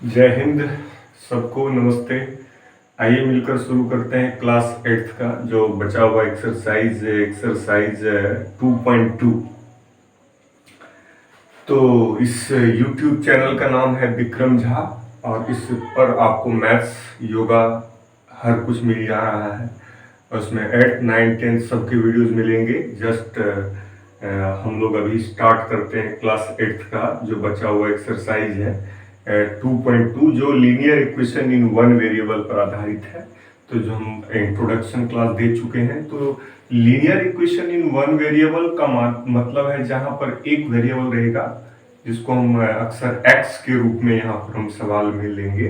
जय हिंद। सबको नमस्ते। आइए मिलकर शुरू करते हैं क्लास 8th का जो बचा हुआ एक्सरसाइज 2.2। तो इस YouTube चैनल का नाम है विक्रम झा और इस पर आपको मैथ्स योगा हर कुछ मिल जा रहा है। और उसमें 8, 9, 10 सबके वीडियोस मिलेंगे। जस्ट हम लोग अभी स्टार्ट करते हैं क्लास 8th का जो बचा हुआ एक्सरसाइज है 2.2 जो linear equation in one variable पर आधारित है। तो जो हम इंट्रोडक्शन क्लास दे चुके हैं, तो linear equation in one variable का मतलब है जहां पर एक वेरिएबल रहेगा जिसको हम अक्सर x के रूप में यहाँ पर हम सवाल में लेंगे,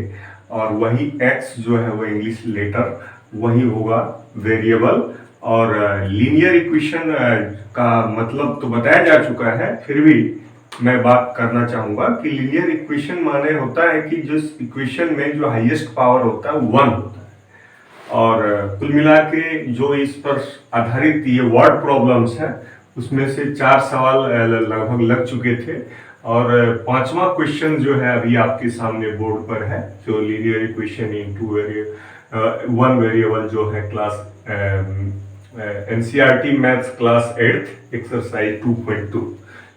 और वही x जो है वो इंग्लिश लेटर वही होगा वेरिएबल। और लीनियर इक्वेशन का मतलब तो बताया जा चुका है, फिर भी मैं बात करना चाहूंगा कि लीनियर इक्वेशन माने होता है कि जिस इक्वेशन में जो हाईएस्ट पावर होता है 1 होता है। और कुल मिला के जो इस पर आधारित ये वर्ड प्रॉब्लम्स है उसमें से 4 सवाल लगभग लग चुके थे, और 5वां क्वेश्चन जो है अभी आपके सामने बोर्ड पर है जो linear equation in one variable जो है class NCERT maths class 8th exercise 2.2।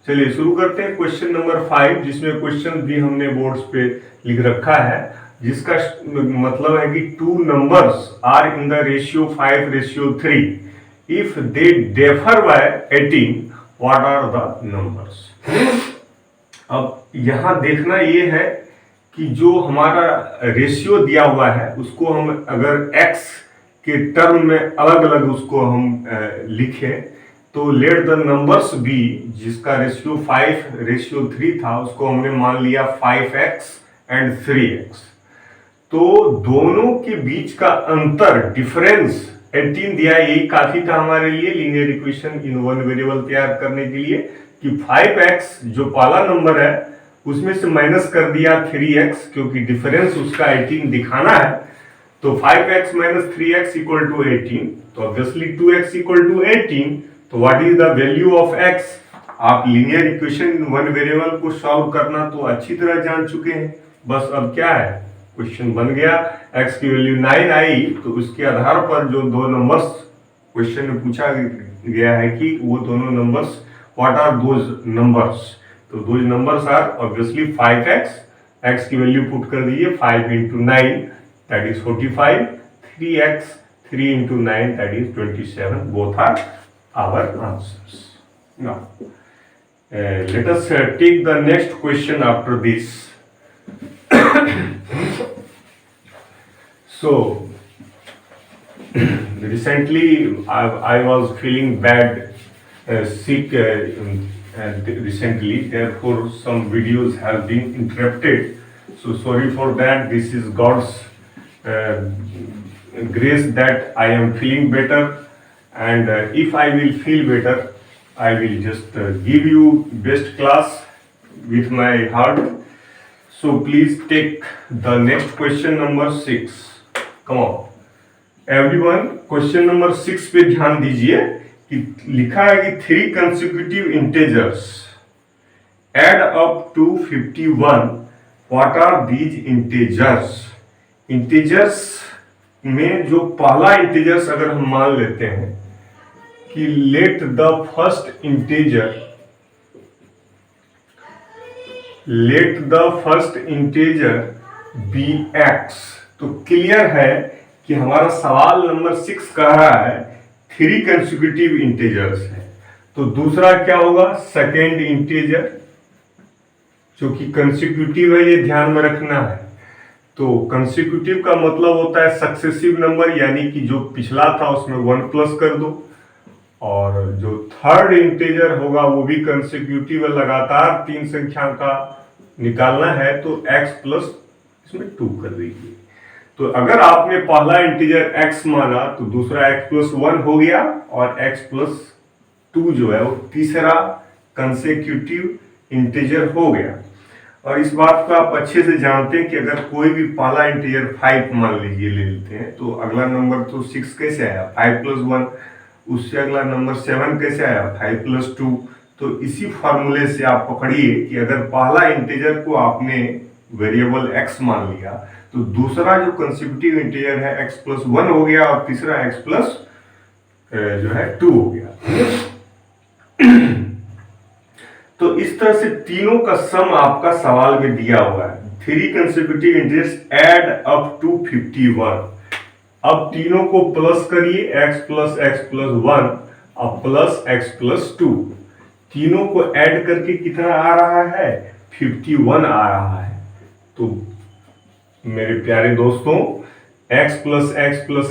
चलिए शुरू करते हैं क्वेश्चन नंबर 5, जिसमें क्वेश्चन भी हमने बोर्ड्स पे लिख रखा है, जिसका मतलब है कि 2 numbers are in the ratio 5:3 if they differ by 18 what are the numbers. अब यहाँ देखना ये है कि जो हमारा रेशियो दिया हुआ है उसको हम अगर x के टर्म में अलग अलग उसको हम लिखें तो लेट द नंबर्स बी, जिसका रेशियो 5:3 था उसको हमने मान लिया 5x एंड 3x। तो दोनों के बीच का अंतर डिफरेंस 18 दिया, यही काफी था हमारे लिए linear equation in one variable तैयार करने के लिए कि 5x जो पहला नंबर है उसमें से माइनस कर दिया 3x, क्योंकि डिफरेंस उसका 18 दिखाना है। तो 5x minus 3x equal to 18, तो ऑब्वियसली 2x इक्वल टू 18। तो what is the value of x? आप linear equation in one variable को सॉल्व करना तो अच्छी तरह जान चुके हैं। बस अब क्या है, क्वेश्चन बन गया, x की वैल्यू 9 आई, तो उसके आधार पर जो दो नंबर्स क्वेश्चन में पूछा गया है कि वो दोनों numbers what are those numbers. तो those numbers are obviously 5x, x की वैल्यू पुट कर दीजिए 5 into 9 that is 45, 3x 3 into 9 that is 27. Both are our answers. Now let us take the next question after this. So recently I was feeling bad, sick, and recently therefore some videos have been interrupted. So sorry for that. This is God's grace that I am feeling better, and if I will feel better I will just give you best class with my heart. So please take the next question number 6. Come on everyone, question number 6 पे ध्यान दीजिए कि लिखा है कि 3 consecutive integers add up to 51. What are these integers? Integers में जो पहला इंटीजर्स अगर हम मान लेते हैं कि let the first integer be x, तो क्लियर है कि हमारा सवाल नंबर 6 कह रहा है 3 कंसेक्यूटिव इंटीजर्स है। तो दूसरा क्या होगा, सेकेंड इंटीजर जो कि कंसेक्यूटिव है, ये ध्यान में रखना है। तो कंसेक्यूटिव का मतलब होता है सक्सेसिव नंबर, यानी कि जो पिछला था उसमें 1 प्लस कर दो, और जो थर्ड इंटीजर होगा वो भी कंसेक्यूटिव है, लगातार 3 संख्या का निकालना है तो x प्लस इसमें 2 कर दीजिए। तो अगर आपने पहला इंटीजर x माना तो दूसरा x प्लस 1 हो गया, और x प्लस 2 जो है वो तीसरा कंसेक्यूटिव इंटीजर हो गया। और इस बात को आप अच्छे से जानते हैं कि अगर कोई भी पहला इंटीजर 5 मान लीजिए ले लेते हैं, तो अगला नंबर तो 6 कैसे आया, 5 प्लस 1, उससे अगला नंबर 7 कैसे आया, 5 प्लस 2। तो इसी फॉर्मूले से आप पकड़िए कि अगर पहला इंटीजर को आपने वेरिएबल x मान लिया, तो दूसरा जो कंसेक्यूटिव इंटीजर है x प्लस 1 हो गया और तीसरा x प्लस जो है 2 हो गया। तो इस तरह से तीनों का सम आपका सवाल में दिया हुआ है। 3 consecutive integers add up to 51। अब तीनों को प्लस करिए, x प्लस 1 अब प्लस x प्लस 2, तीनों को ऐड करके कितना आ रहा है? 51 आ रहा है। तो मेरे प्यारे दोस्तों, x प्लस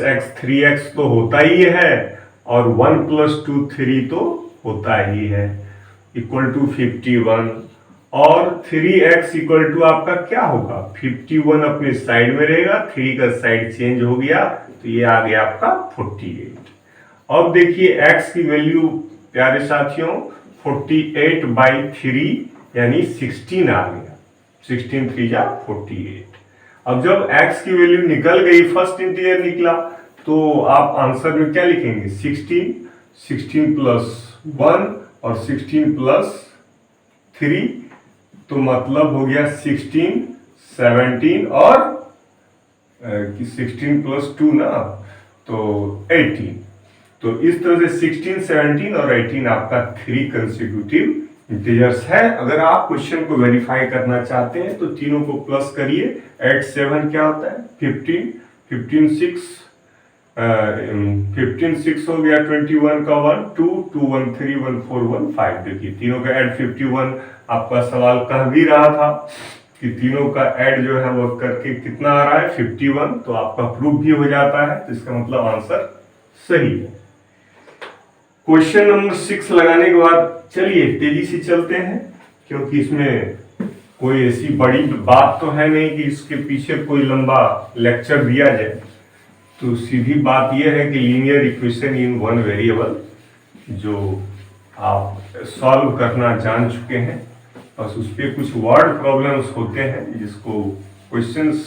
x 3x तो होता ही है और 1 प्लस 2 3 तो होता ही है, इक्वल टू 51। और 3x इक्वल टू आपका क्या होगा? 51 अपने साइड में रहेगा, 3 का साइड चेंज हो गया, तो ये आ गया आपका 48। अब देखिए x की वैल्यू प्यारे साथियों 48/3 यानी 16 आ गया। 16 3 जा 48। अब जब x की वैल्यू निकल गई, फर्स्ट इंटीजर निकला, तो आप आंसर में क्या लिखेंगे? 16 प्लस 1 और 16 प्लस 3, तो मतलब हो गया 16 17 और 16 प्लस 2 ना, तो 18। तो इस तरह से 16 17 और 18 आपका 3 कंसेक्यूटिव इंटीजर्स है। अगर आप क्वेश्चन को वेरीफाई करना चाहते हैं तो तीनों को प्लस करिए। 8 7 क्या होता है? 15 15 6 15 6 हो गया, 21 का 1 2 2 1 3 1 4 1 5। देखिए तीनों का ऐड 51। आपका सवाल कह भी रहा था कि तीनों का ऐड जो है वो करके कितना आ रहा है? 51। तो आपका प्रूफ भी हो जाता है, तो इसका मतलब आंसर सही है। क्वेश्चन नंबर 6 लगाने के बाद चलिए तेजी से चलते हैं, क्योंकि इसमें कोई ऐसी बड़ी बात तो है नहीं कि इसके पीछे कोई लंबा लेक्चर दिया जाए। तो सीधी बात यह है कि linear equation in one variable जो आप सॉल्व करना जान चुके हैं, बस उस पर कुछ वर्ड प्रॉब्लम्स होते हैं जिसको क्वेश्चंस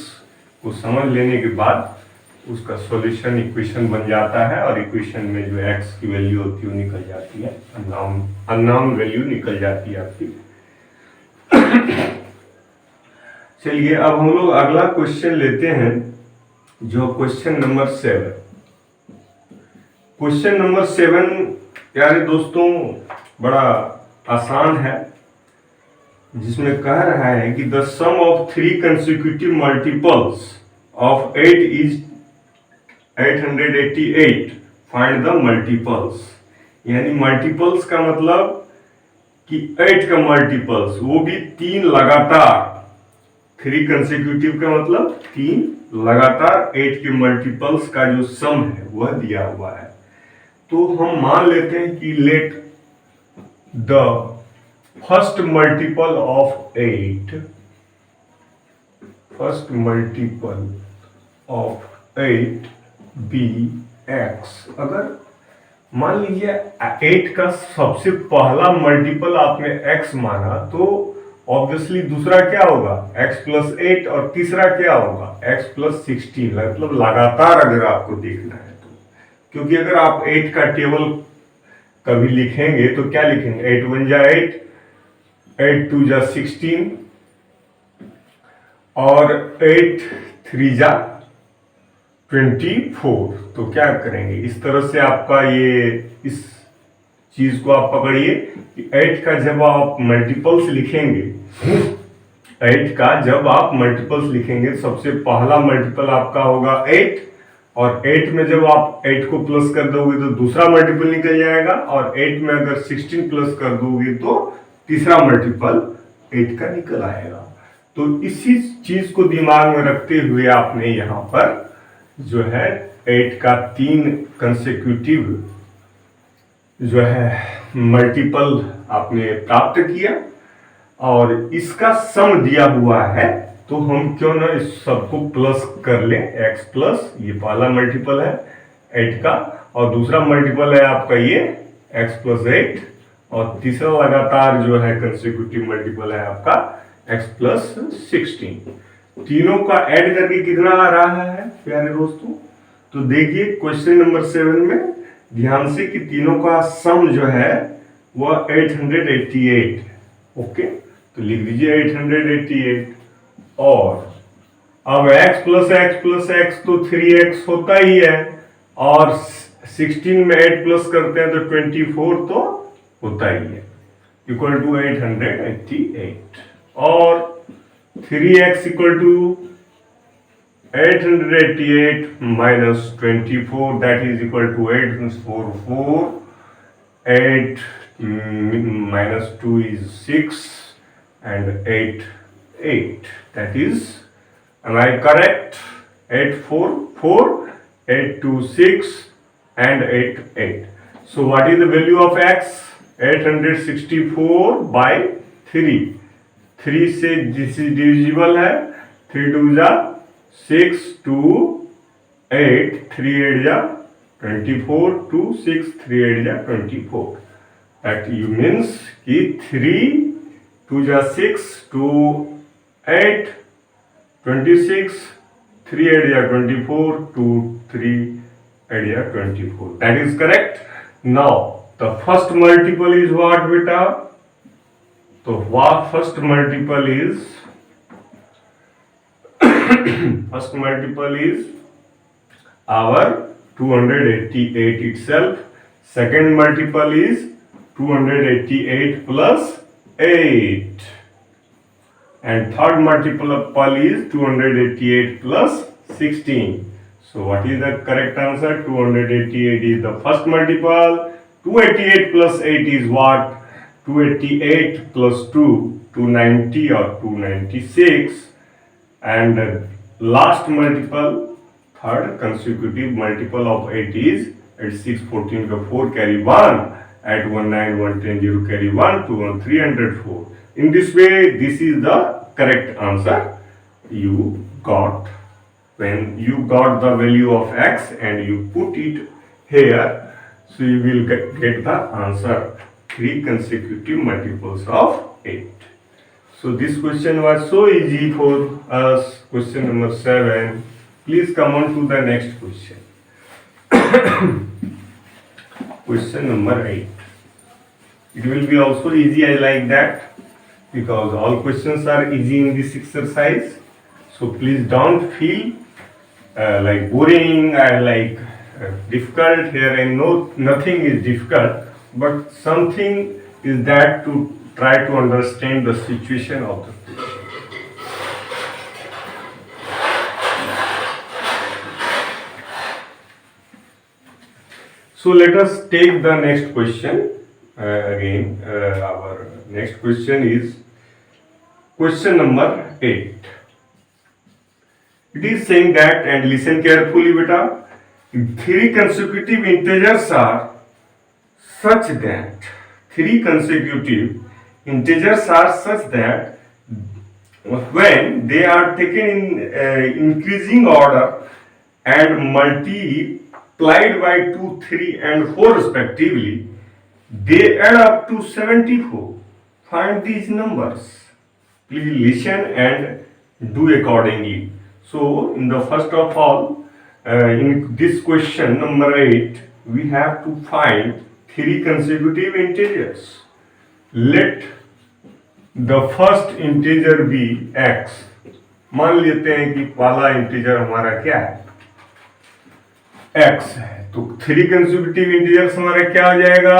को समझ लेने के बाद उसका सॉल्यूशन इक्वेशन बन जाता है, और इक्वेशन में जो x की वैल्यू होती है वो निकल जाती है, अननोन वैल्यू निकल जाती है आपकी। चलिए अब हम लोग अगला क्वेश्चन लेते हैं, जो क्वेश्चन नंबर 7। क्वेश्चन नंबर 7 प्यारे दोस्तों बड़ा आसान है, जिसमें कह रहा है कि the sum of 3 consecutive multiples of 8 is 888। Find the multiples. यानी मल्टीपल्स का मतलब कि 8 का मल्टीपल्स, वो भी 3 लगातार। 3 कंसेक्यूटिव का मतलब 3 लगातार 8 के मल्टीपल्स का जो सम है वह दिया हुआ है। तो हम मान लेते हैं कि let the first multiple of 8 be x. अगर मान लीजिए 8 का सबसे पहला मल्टीपल आपने x माना, तो ऑब्वियसली दूसरा क्या होगा? x प्लस 8, और तीसरा क्या होगा? x plus 16। मतलब लगातार अगर आपको देखना है तो, क्योंकि अगर आप 8 का टेबल कभी लिखेंगे तो क्या लिखेंगे? 8 1 जा 8, 8 2 जा 16 और 8 3 जा 24। तो क्या करेंगे? इस तरह से आपका ये इस चीज को आप पकड़िए कि 8 का जब आप मल्टीपल्स लिखेंगे, 8 का जब आप मल्टीपल्स लिखेंगे, सबसे पहला मल्टीपल आपका होगा 8, और 8 में जब आप 8 को प्लस कर दोगे तो दूसरा मल्टीपल निकल जाएगा, और 8 में अगर 16 प्लस कर दोगे तो तीसरा मल्टीपल 8 का निकल आएगा। तो इसी चीज को दिमाग में रखते हुए आपने यहाँ पर जो है 8 का 3 कंसेक्यूटिव जो है मल्टीपल आपने प्राप्त किया, और इसका सम दिया हुआ है, तो हम क्यों ना इस सबको प्लस कर लें। x प्लस, ये पहला मल्टीपल है 8 का, और दूसरा मल्टीपल है आपका ये x प्लस 8, और तीसरा लगातार जो है कंसेक्यूटिव मल्टीपल है आपका x प्लस 16। तीनों का ऐड करके कितना आ रहा है प्यारे दोस्तों? तो देखिए क्वेश्चन नंबर 7 में ध्यान से कि तीनों का सम जो है वह 888 है। ओके, तो लिख दीजिए 888। और अब x प्लस एक्स तो 3x होता ही है, और 16 में 8 प्लस करते हैं तो 24 तो होता ही है, इक्वल टू 888, और 3x equal to 888 minus 24, that is equal to 8 means 4 4, 8 minus 2 is 6, and 8 8, that is, am I correct? 8 4 4, 8 2 6, and 8 8. So what is the value of x? 864 by 3. 3 से this is divisible है, 3 2 जा 6, 2 8, 3 8 जा 24, 2 6, 3 8 जा 24. That you means कि 3 2 जा 6, 2 8, 26, 3 8 जा 24, 2 3 8 जा 24. That is correct. Now the first multiple is what, beta? So what first multiple is? First multiple is our 288 itself. Second multiple is 288 plus 8. And third multiple is 288 plus 16. So what is the correct answer? 288 is the first multiple. 288 plus 8 is what? 288 plus 2, 290 or 296. And last multiple, third consecutive multiple of 8 is at 6 14 का 4 carry 1, at 1 9 1 10 0 carry 1, 2 1 304. In this way, this is the correct answer you got when you got the value of x and you put it here. So you will get the answer, 3 consecutive multiples of 8. So this question was so easy for us. Question number 7. Please come on to the next question. Question number 8. It will be also easy, I like that, because all questions are easy in this exercise. So please don't feel like boring or like difficult here, and no, nothing is difficult, but something is that to try to understand the situation of the question. So let us take the next question again. Our next question is question number 8. It is saying that, and listen carefully, beta, 3 consecutive integers are such that 3 consecutive integers are such that when they are taken in increasing order and multiplied by 2, 3 and 4 respectively, they add up to 74. Find these numbers. Please listen and do accordingly. So in the first of all, in this question number 8, we have to find 3 consecutive integers. Let the first integer be x. मान लेते हैं कि पहला integer हमारा क्या है, x है, तो 3 कंसेक्यूटिव इंटीजर्स हमारा क्या हो जाएगा?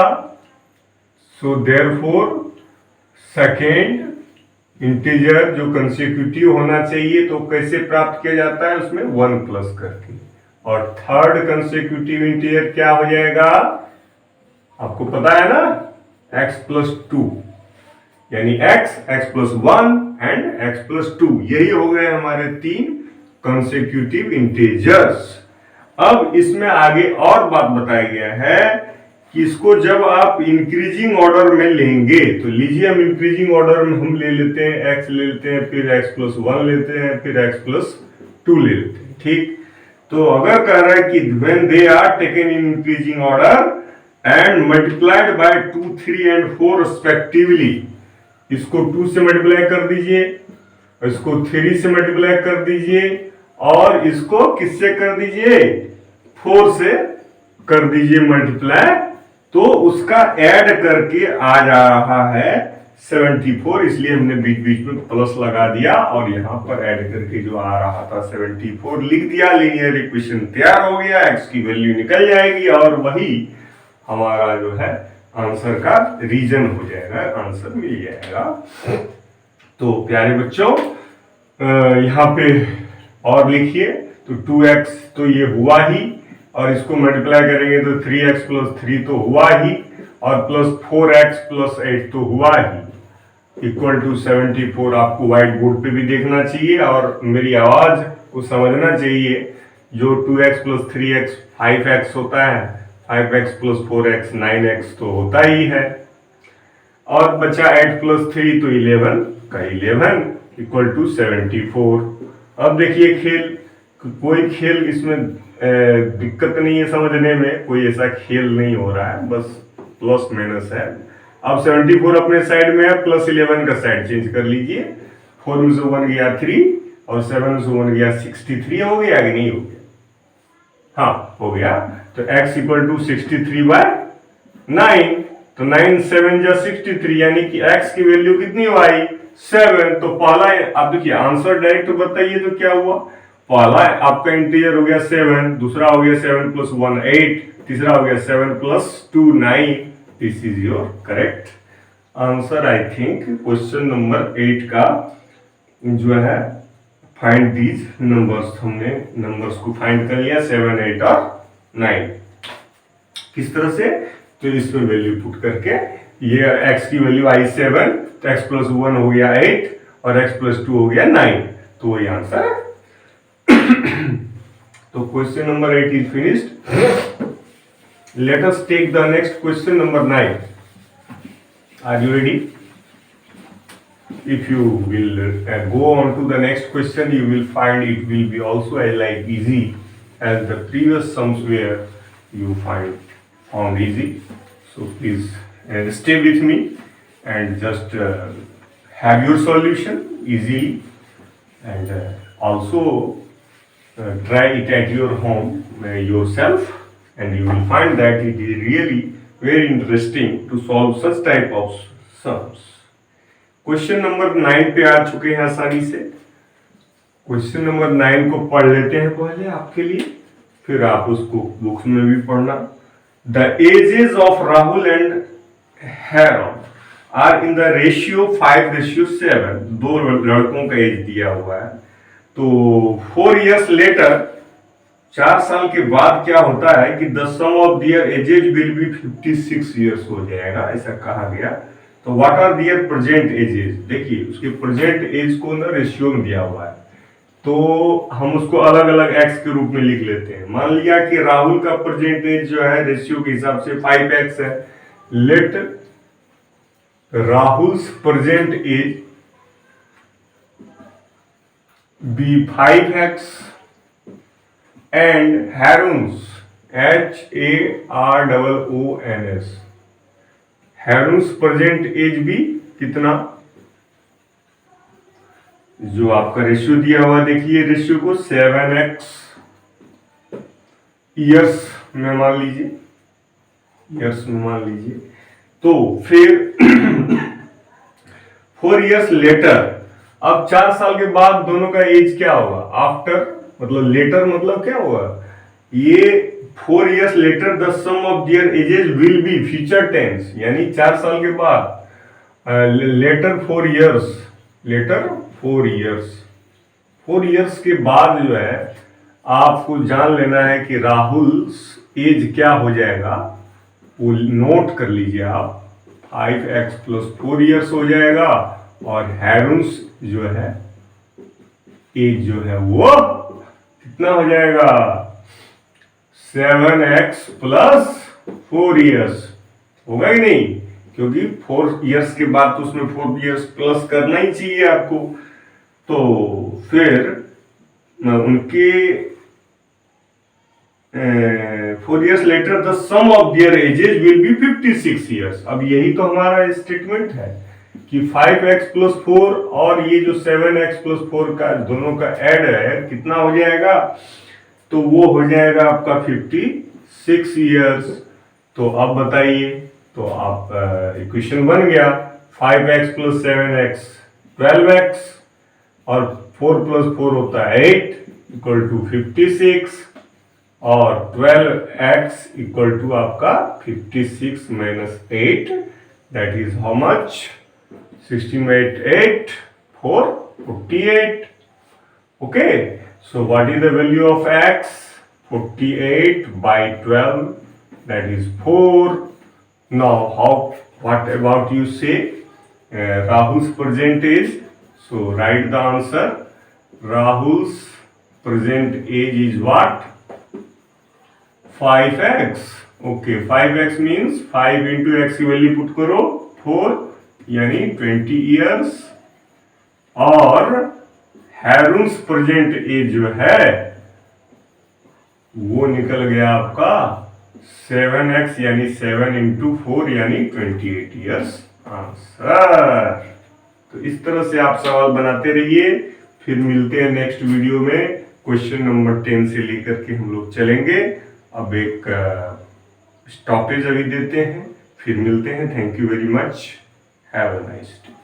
सो देयरफॉर सेकेंड इंटीजर जो कंसेक्यूटिव होना चाहिए तो कैसे प्राप्त किया जाता है? उसमें 1 प्लस करके। और थर्ड कंसेक्यूटिव इंटीजर क्या हो जाएगा? आपको पता है ना, x प्लस 2, यानी x plus 1 and x plus 2, यही हो गए हमारे 3 कंसेक्यूटिव इंटीजर्स। अब इसमें आगे और बात बताया गया है कि इसको जब आप इंक्रीजिंग ऑर्डर में लेंगे, तो लीजिए हम इंक्रीजिंग ऑर्डर में हम ले लेते हैं, x ले लेते हैं, फिर x प्लस 1 लेते हैं, फिर x प्लस 2 ले लेते हैं, ठीक। तो अगर कह रहा है कि when they are taken in increasing order and multiplied by 2, 3 and 4 respectively, इसको 2 से मल्टीप्लाई कर दीजिए, इसको 3 से मल्टीप्लाई कर दीजिए, और इसको किससे कर दीजिए? 4 से कर दीजिए मल्टीप्लाई, तो उसका ऐड करके आ जा रहा है 74, इसलिए हमने बीच बीच में प्लस लगा दिया और यहाँ पर ऐड करके जो आ रहा था 74 लिख दिया। लीनियर इक्वेशन तैयार हो गया, x की वैल्यू निकल जाएगी और वही हमारा जो है आंसर का रीजन हो जाएगा, आंसर मिल जाएगा। तो प्यारे बच्चों यहाँ पे और लिखिए, तो 2x तो ये हुआ ही, और इसको मल्टीप्लाई करेंगे तो 3x प्लस 3 तो हुआ ही, और प्लस 4x प्लस 8 तो हुआ ही, इक्वल टू 74। आपको व्हाइट बोर्ड पे भी देखना चाहिए और मेरी आवाज को समझना चाहिए। जो 2x प्लस 3x 5x होता है, 5x प्लस 4x 9x तो होता ही है, और बचा 8 प्लस 3 तो 11 का 11 इक्वल टू 74। अब देखिए खेल, कोई खेल इसमें दिक्कत नहीं है समझने में, कोई ऐसा खेल नहीं हो रहा है, बस प्लस माइनस है। अब 74 अपने साइड में है, प्लस 11 का साइड चेंज कर लीजिए। 4 में से 1 गया 3 और 7 में से 1 गया 63। हो गया कि नहीं हो गया? हाँ हो गया। तो x इक्वल टू 63/9, तो 9 7 जा 63, यानी कि x की वैल्यू कितनी आई? 7। तो पहला, आप देखिए आंसर डायरेक्ट बताइए तो क्या हुआ। पहला आपका इंटीजर हो गया 7, दूसरा हो गया 7 प्लस 1 8, तीसरा हो गया 7 plus 2 9। This is your correct answer. I think question number 8 का जो है फाइंड दीज नंबर्स, हमने नंबर्स को फाइंड कर लिया 7 8 और 9। किस तरह से? तो इसमें वैल्यू पुट करके, ये x की वैल्यू आई 7, तो x प्लस 1 हो गया 8 और x प्लस 2 हो गया 9, तो वही आंसर है। तो question number 8 is finished. Let us take the next question number 9. Are you ready? If you will go on to the next question, you will find it will be also like easy as the previous sums where you found easy. So please stay with me and just have your solution easily, and also try it at your home yourself, and you will find that it is really very interesting to solve such type of sums. Question number 9 पे आ चुके हैं आसानी से। Question number 9 को पढ़ लेते हैं पहले आपके लिए, फिर आप उसको बुक्स में भी पढ़ना। The ages of Rahul and Harun are in the ratio 5:7। दो लड़कों का एज दिया हुआ है। तो 4 years later, 4 साल के बाद क्या होता है कि the sum of their ages will be 56 years हो जाएगा, ऐसा कहा गया। तो what are their present ages? देखिए उसके प्रेजेंट एज को ना रेशियो में दिया हुआ है, तो हम उसको अलग अलग एक्स के रूप में लिख लेते हैं। मान लिया कि राहुल का प्रेजेंट एज जो है रेशियो के हिसाब से 5x है। Let Rahul's present age be 5x and Harun's HAROONS Harun's present age भी कितना? जो आपका रेशियो दिया हुआ, देखिए रेशियो को 7x ईयर्स में मान लीजिए, ईयर्स में मान लीजिए। तो फिर 4 years लेटर, अब 4 साल के बाद दोनों का एज क्या होगा? आफ्टर मतलब लेटर मतलब क्या होगा? ये 4 years later the sum of their ages will be future tense, यानी 4 साल के बाद later 4 years, later 4 years, 4 years के बाद जो है आपको जान लेना है कि राहुल एज क्या हो जाएगा। वो नोट कर लीजिए आप, 5x प्लस 4 years हो जाएगा, और हैरुन्स जो है एज जो है वो कितना हो जाएगा? 7x प्लस 4 years होगा ही नहीं, क्योंकि 4 years के बाद तो उसमें 4 years प्लस करना ही चाहिए आपको। तो फिर उनके 4 years later the sum of their ages will be 56 years। अब यही तो हमारा स्टेटमेंट है कि 5x प्लस 4 और ये जो 7x प्लस 4 का दोनों का ऐड है, कितना हो जाएगा? तो वो हो जाएगा आपका 56 years। तो अब बताइए, तो आप इक्वेशन बन गया 5x प्लस 7x 12x और 4 प्लस 4 होता है 8 इक्वल टू 56 और 12x इक्वल टू आपका 56 minus 8 that is how much 16 by 8 4 48 okay so what is the value of x 48 by 12 that is 4 now how what about you say Rahul's present age so write the answer Rahul's present age is what 5x okay 5x means 5 into x की value put करो 4 यानी 20 years और हैरून्स present as जो है वो निकल गया आपका 7x यानी 7 इंटू 4 यानी 28 इयर्स आंसर। तो इस तरह से आप सवाल बनाते रहिए, फिर मिलते हैं नेक्स्ट वीडियो में। क्वेश्चन नंबर 10 से लेकर के हम लोग चलेंगे। अब एक स्टॉपेज अभी देते हैं, फिर मिलते हैं। Thank you very much, have a nice day.